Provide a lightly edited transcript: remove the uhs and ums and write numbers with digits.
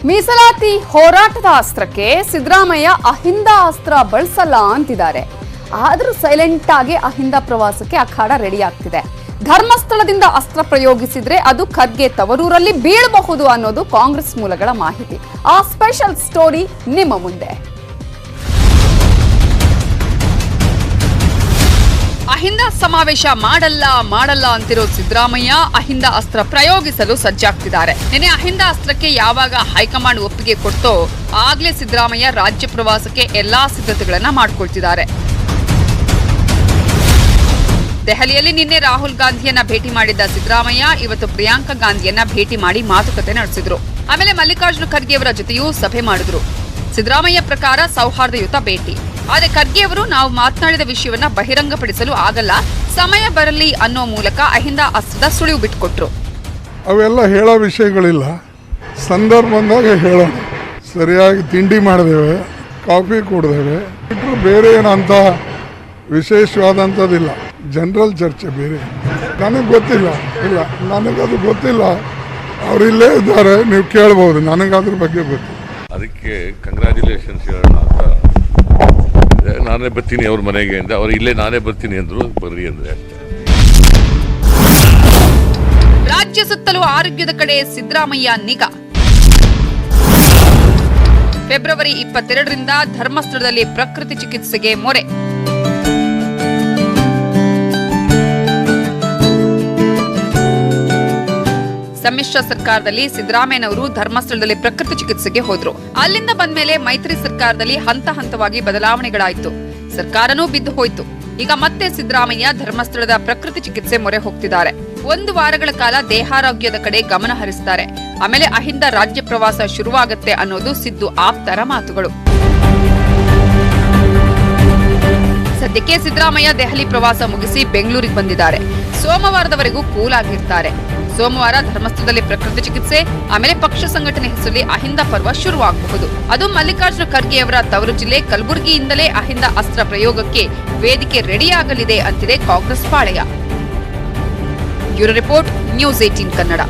ಮೀಸಲಾತಿ ಹೋರಾಟದ ಅಸ್ತ್ರಕ್ಕೆ ಸಿದ್ದರಾಮಯ್ಯ ಅಹಿಂದ ಅಸ್ತ್ರ ಬಳಸಲ್ಲ ಅಂತಿದ್ದಾರೆ. ಆದರೂ ಸೈಲೆಂಟ್ ಆಗಿ ಅಹಿಂದ ಪ್ರವಾಸಕ್ಕೆ ಅಖಾಡ ರೆಡಿ ಆಗ್ತಿದೆ. ಧರ್ಮಸ್ಥಳದಿಂದ ಅಸ್ತ್ರ ಪ್ರಯೋಗಿಸಿದ್ರೆ ಅದು ಖರ್ಗೆ ತವರೂರಲ್ಲಿ ಬೀಳಬಹುದು ಅನ್ನೋದು ಕಾಂಗ್ರೆಸ್ ಮೂಲಗಳ ಮಾಹಿತಿ. ಆ ಸ್ಪೆಷಲ್ ಸ್ಟೋರಿ ನಿಮ್ಮ ಮುಂದೆ. ಅಹಿಂದ ಸಮಾವೇಶ ಮಾಡಲ್ಲ ಅಂತಿರೋ ಸಿದ್ದರಾಮಯ್ಯ ಅಹಿಂದ ಅಸ್ತ್ರ ಪ್ರಯೋಗಿಸಲು ಸಜ್ಜಾಗ್ತಿದ್ದಾರೆ. ನಿನ್ನೆ ಅಹಿಂದ ಅಸ್ತ್ರಕ್ಕೆ ಯಾವಾಗ ಹೈಕಮಾಂಡ್ ಒಪ್ಪಿಗೆ ಕೊಡ್ತೋ ಆಗ್ಲೇ ಸಿದ್ದರಾಮಯ್ಯ ರಾಜ್ಯ ಪ್ರವಾಸಕ್ಕೆ ಎಲ್ಲಾ ಸಿದ್ಧತೆಗಳನ್ನ ಮಾಡ್ಕೊಳ್ತಿದ್ದಾರೆ. ದೆಹಲಿಯಲ್ಲಿ ನಿನ್ನೆ ರಾಹುಲ್ ಗಾಂಧಿಯನ್ನ ಭೇಟಿ ಮಾಡಿದ್ದ ಸಿದ್ದರಾಮಯ್ಯ ಇವತ್ತು ಪ್ರಿಯಾಂಕಾ ಗಾಂಧಿಯನ್ನ ಭೇಟಿ ಮಾಡಿ ಮಾತುಕತೆ ನಡೆಸಿದ್ರು. ಆಮೇಲೆ ಮಲ್ಲಿಕಾರ್ಜುನ ಖರ್ಗೆ ಅವರ ಜೊತೆಯೂ ಸಭೆ ಮಾಡಿದ್ರು. ಸಿದ್ದರಾಮಯ್ಯ ಪ್ರಕಾರ ಸೌಹಾರ್ದಯುತ ಭೇಟಿ. ಆದರೆ ಖರ್ಗೆ ಅವರು ನಾವು ಮಾತನಾಡಿದ ವಿಷಯವನ್ನ ಬಹಿರಂಗಪಡಿಸಲು ಆಗಲ್ಲ, ಸಮಯ ಬರಲಿ ಅನ್ನೋ ಮೂಲಕ ಅಹಿಂದ ಅಸ್ತ್ರದ ಸುಳಿವು ಬಿಟ್ಕೊಟ್ರು. ಅವೆಲ್ಲ ಹೇಳೋ ವಿಷಯಗಳಿಲ್ಲ, ಸಂದರ್ಭ ಬಂದಾಗ ಹೇಳೋಣ. ಸರಿಯಾಗಿ ತಿಂಡಿ ಮಾಡಿದೇವೆ, ಕಾಫಿ ಕುಡಿದೇವೆ, ಬೇರೆ ಏನಂತ ವಿಶೇಷವಾದಂಥದ್ದಿಲ್ಲ. ಜನರಲ್ ಚರ್ಚೆ ಬೇರೆ. ನನಗೆ ಗೊತ್ತಿಲ್ಲ, ಇಲ್ಲ ನನಗದು ಗೊತ್ತಿಲ್ಲ. ಅವರಿಲ್ಲೇ ಇದ್ದಾರೆ, ನೀವು ಕೇಳ್ಬೋದು. ನನಗದ್ರ ಬಗ್ಗೆ ಗೊತ್ತಿಲ್ಲ. ಅದಕ್ಕೆ ಕಂಗ್ರ್ಯಾಚುಲೇಷನ್ಸ್ ಹೇಳೋಣ ಅಂತ ನಾನೇ ಬರ್ತೀನಿ ಅವ್ರ ಮನೆಗೆ ಅಂತ. ಅವ್ರು ಇಲ್ಲೇ ನಾನೇ ಬರ್ತೀನಿ ಅಂದ್ರು, ಬರ್ರಿ ಅಂದ್ರೆ ಅಷ್ಟೇ. ರಾಜ್ಯ ಸುತ್ತಲೂ ಆರೋಗ್ಯದ ಕಡೆ ಸಿದ್ದರಾಮಯ್ಯ ನಿಗಾ. ಫೆಬ್ರವರಿ 22ರಿಂದ ಧರ್ಮಸ್ಥಳದಲ್ಲಿ ಪ್ರಕೃತಿ ಚಿಕಿತ್ಸೆಗೆ ಮೊರೆ. ಸಮ್ಮಿಶ್ರ ಸರ್ಕಾರದಲ್ಲಿ ಸಿದ್ದರಾಮಯ್ಯನವರು ಧರ್ಮಸ್ಥಳದಲ್ಲಿ ಪ್ರಕೃತಿ ಚಿಕಿತ್ಸೆಗೆ ಹೋದ್ರು. ಅಲ್ಲಿಂದ ಬಂದ್ಮೇಲೆ ಮೈತ್ರಿ ಸರ್ಕಾರದಲ್ಲಿ ಹಂತ ಹಂತವಾಗಿ ಬದಲಾವಣೆಗಳಾಯ್ತು. ಸರ್ಕಾರನೂ ಬಿದ್ದು ಹೋಯ್ತು. ಈಗ ಮತ್ತೆ ಸಿದ್ದರಾಮಯ್ಯ ಧರ್ಮಸ್ಥಳದ ಪ್ರಕೃತಿ ಚಿಕಿತ್ಸೆ ಮೊರೆ ಹೋಗ್ತಿದ್ದಾರೆ. 1 ವಾರಗಳ ಕಾಲ ದೇಹಾರೋಗ್ಯದ ಕಡೆ ಗಮನ ಹರಿಸ್ತಾರೆ. ಆಮೇಲೆ ಅಹಿಂದ ರಾಜ್ಯ ಪ್ರವಾಸ ಶುರುವಾಗತ್ತೆ ಅನ್ನೋದು ಸಿದ್ದು ಆಪ್ತರ ಮಾತುಗಳು. ಸದ್ಯಕ್ಕೆ ಸಿದ್ದರಾಮಯ್ಯ ದೆಹಲಿ ಪ್ರವಾಸ ಮುಗಿಸಿ ಬೆಂಗಳೂರಿಗೆ ಬಂದಿದ್ದಾರೆ. ಸೋಮವಾರದವರೆಗೂ ಕೂಲ್ ಆಗಿರ್ತಾರೆ. ಸೋಮವಾರ ಧರ್ಮಸ್ಥಳದಲ್ಲಿ ಪ್ರಕೃತಿ ಚಿಕಿತ್ಸೆ, ಆಮೇಲೆ ಪಕ್ಷ ಸಂಘಟನೆ ಹೆಸರಲ್ಲಿ ಅಹಿಂದ ಪರ್ವ ಶುರುವಾಗಬಹುದು. ಅದು ಮಲ್ಲಿಕಾರ್ಜುನ ಖರ್ಗೆ ಅವರ ತವರು ಜಿಲ್ಲೆ ಕಲಬುರಗಿಯಿಂದಲೇ ಅಹಿಂದ ಅಸ್ತ್ರ ಪ್ರಯೋಗಕ್ಕೆ ವೇದಿಕೆ ರೆಡಿಯಾಗಲಿದೆ ಅಂತಿದೆ ಕಾಂಗ್ರೆಸ್ ಪಾಳೆಯ. Bureau report, news 18 Kannada.